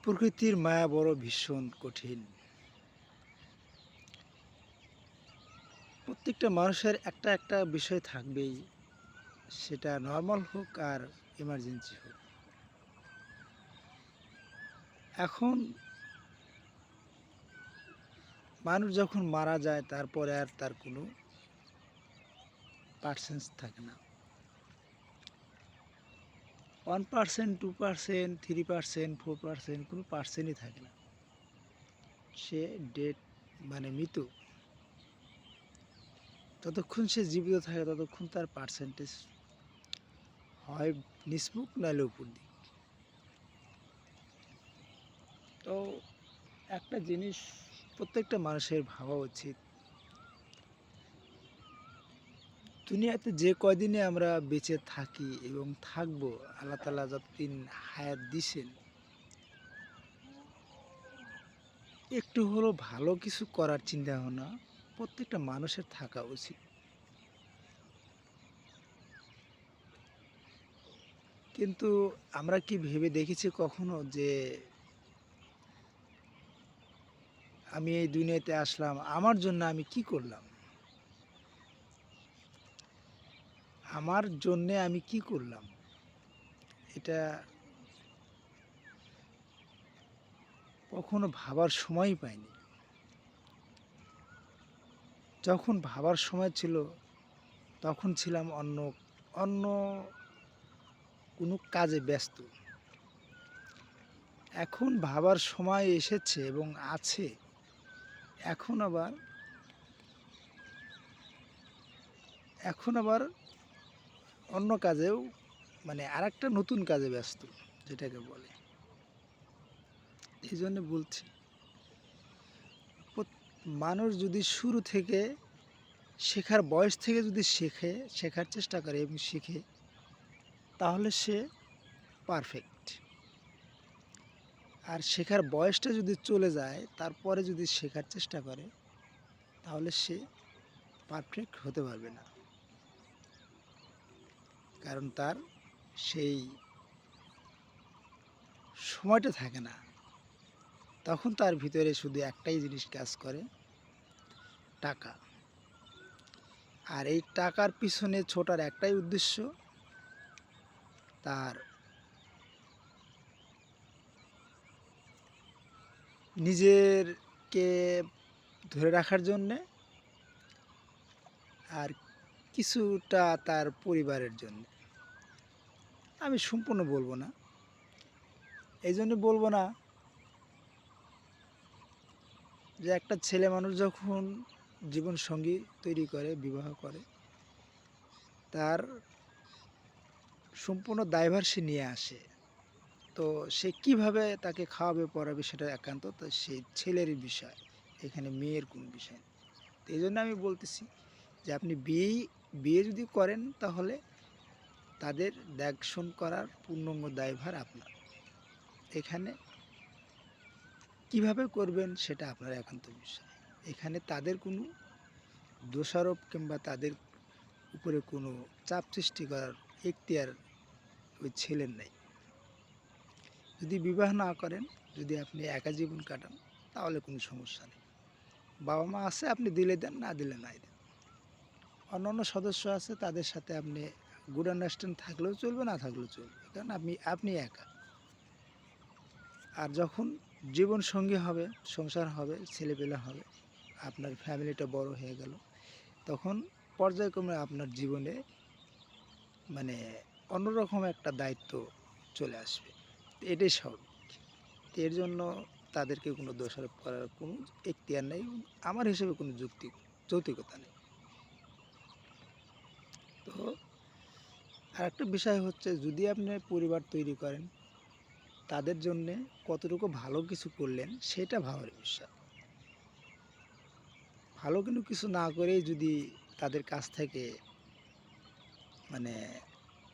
প্রকৃতির মায়া বড় ভীষণ কঠিন। প্রত্যেকটা মানুষের একটা বিষয় থাকবেই, সেটা নরমাল হোক আর এমার্জেন্সি হোক। এখন মানুষ যখন মারা যায় তারপরে আর তার কোনো পার্সেন্স থাকে না। 1%, 2%, 3%, 4% কোনো পার্সেন্টই থাকে না। সে ডেড, মানে মৃত। যতক্ষণ সে জীবিত থাকে ততক্ষণ তার পার্সেন্টেজ হয় নিষ্মুখ নাহলে উপর দিক। তো একটা জিনিস প্রত্যেকটা মানুষের ভাবা উচিত, দুনিয়াতে যে কয়দিনে আমরা বেঁচে থাকি এবং থাকবো, আল্লাহ তাআলা যতদিন হায়াত দিছেন, একটু হলেও ভালো কিছু করার চিন্তা ভাবনা প্রত্যেকটা মানুষের থাকা উচিত। কিন্তু আমরা কি ভেবে দেখেছি কখনো যে আমি এই দুনিয়াতে আসলাম, আমার জন্য আমি কি করলাম? আমার জন্যে আমি কি করলাম? এটা কখনো ভাবার সময়ই পাইনি। যখন ভাবার সময় ছিল তখন ছিলাম অন্য অন্য কোনো কাজে ব্যস্ত। এখন ভাবার সময় এসেছে এবং আছে। এখন আবার এখন আবার অন্য কাজেও, মানে আরেকটা নতুন কাজে ব্যস্ত, যেটাকে বলে। এই জন্য বলছি, মানুষ যদি শুরু থেকে, শেখার বয়স থেকে যদি শেখার চেষ্টা করে এবং শিখে, তাহলে সে পারফেক্ট। আর শেখার বয়সটা যদি চলে যায় তারপরে যদি শেখার চেষ্টা করে, তাহলে সে পারফেক্ট হতে পারবে না। কারণ তার সেই সময়টা থাকে না। তখন তার ভিতরে শুধু একটাই জিনিস কাজ করে, টাকা। আর এই টাকার পিছনে ছোটার একটাই উদ্দেশ্য, তার নিজেরকে ধরে রাখার জন্যে, আর কিছুটা তার পরিবারের জন্য। আমি সম্পূর্ণ বলবো না, এই জন্য বলবো না যে একটা ছেলে মানুষ যখন জীবন সঙ্গী তৈরি করে, বিবাহ করে, তার সম্পূর্ণ দায়ভার সে নিয়ে আসে। তো সে কিভাবে তাকে খাওয়াবে পড়াবে সেটা একান্ত তো সেই ছেলের বিষয়, এখানে মেয়ের কোনো বিষয় নেই। তো এই জন্য আমি বলতেছি যে আপনি বিয়ে যদি করেন, তাহলে তাদের দেখশন করার পূর্ণাঙ্গ দায়ভার আপনার। এখানে কিভাবে করবেন সেটা আপনার একান্ত বিষয়। এখানে তাদের কোনো দোষারোপ কিংবা তাদের উপরে কোনো চাপ সৃষ্টি করার এখতিয়ার ওই ছেলের নেই। যদি বিবাহ না করেন, যদি আপনি একা জীবন কাটান, তাহলে কোনো সমস্যা নেই। বাবা মা আছে, আপনি দিলে দেন, না দিলে নাই দেন। অন্যান্য সদস্য আছে, তাদের সাথে আপনি গুড আন্ডারস্ট্যান্ড থাকলেও চলবে, না থাকলেও চলবে, কারণ আপনি একা। আর যখন জীবন সঙ্গী হবে, সংসার হবে, ছেলেপেলে হবে, আপনার ফ্যামিলিটা বড় হয়ে গেল, তখন পর্যায়ক্রমে আপনার জীবনে, মানে অন্যরকম একটা দায়িত্ব চলে আসবে। তো এটাই স্বাভাবিক। তো এর জন্য তাদেরকে কোনো দোষারোপ করার কোনো এখতিয়ার নেই, আমার হিসেবে কোনো যৌক্তিকতা নেই। তো আরেকটা বিষয় হচ্ছে, যদি আপনি পরিবার তৈরি করেন, তাদের জন্যে কতটুকু ভালো কিছু করলেন সেটা ভাবার বিষয়। ভালো কিন্তু কিছু না করেই যদি তাদের কাছ থেকে, মানে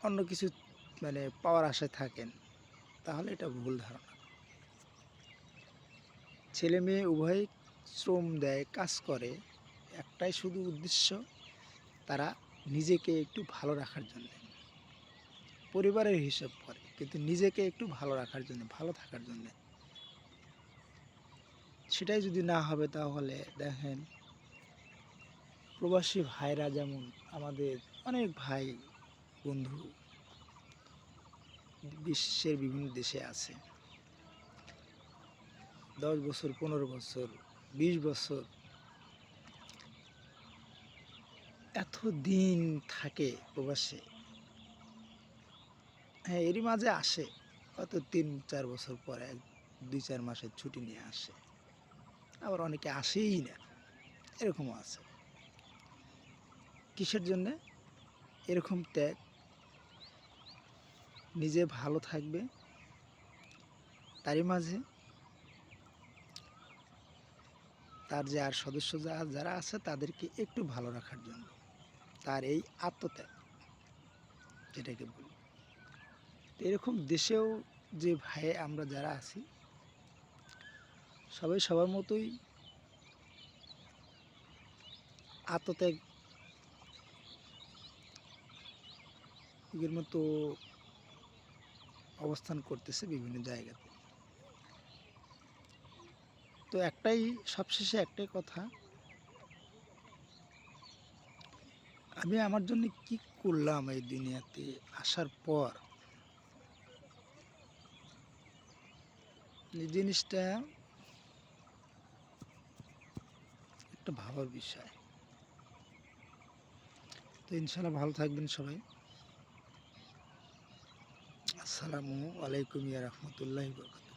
অন্য কিছু, মানে পাওয়ার আশায় থাকেন, তাহলে এটা ভুল ধারণা। ছেলে মেয়ে উভয়ই শ্রম দেয়, কাজ করে, একটাই শুধু উদ্দেশ্য, তারা নিজেকে একটু ভালো রাখার জন্য। পরিবারের হিসাব করে কিন্তু নিজেকে একটু ভালো রাখার জন্য, ভালো থাকার জন্য। সেটাই যদি না হবে তাহলে দেখেন প্রবাসী ভাইরা যেমন আমাদের অনেক ভাই বন্ধু বিশ্বের বিভিন্ন দেশে আছে, 10 বছর, 15 বছর, 20 বছর এত দিন থাকে প্রবাসে। হ্যাঁ, এরই মাঝে আসে হয়তো 3-4 বছর পরে 2-4 মাসের ছুটি নিয়ে আসে, আবার অনেকে আসেই না, এরকমও আছে। কিসের জন্যে এরকম ত্যাগ? নিজে ভালো থাকবে, তারই মাঝে তার যে আর সদস্য যারা আছে তাদেরকে একটু ভালো রাখার জন্য তার এই আত্মত্যাগ, যেটাকে বলি। তো এরকম দেশেও যে ভাই আমরা যারা আছি সবাই সবার মতোই আত্মত্যাগের মতো অবস্থান করতেছে বিভিন্ন জায়গাতে। তো সবশেষে একটাই কথা, আমি আমার জন্য কি করলাম এই দুনিয়াতে আসার পর, এই জিনিসটা একটা ভাবার বিষয়। তো ইনশাল্লাহ ভালো থাকবেন সবাই। আসসালামু আলাইকুম ইয়া রাহমাতুল্লাহি ওয়া বারাকাতুহু।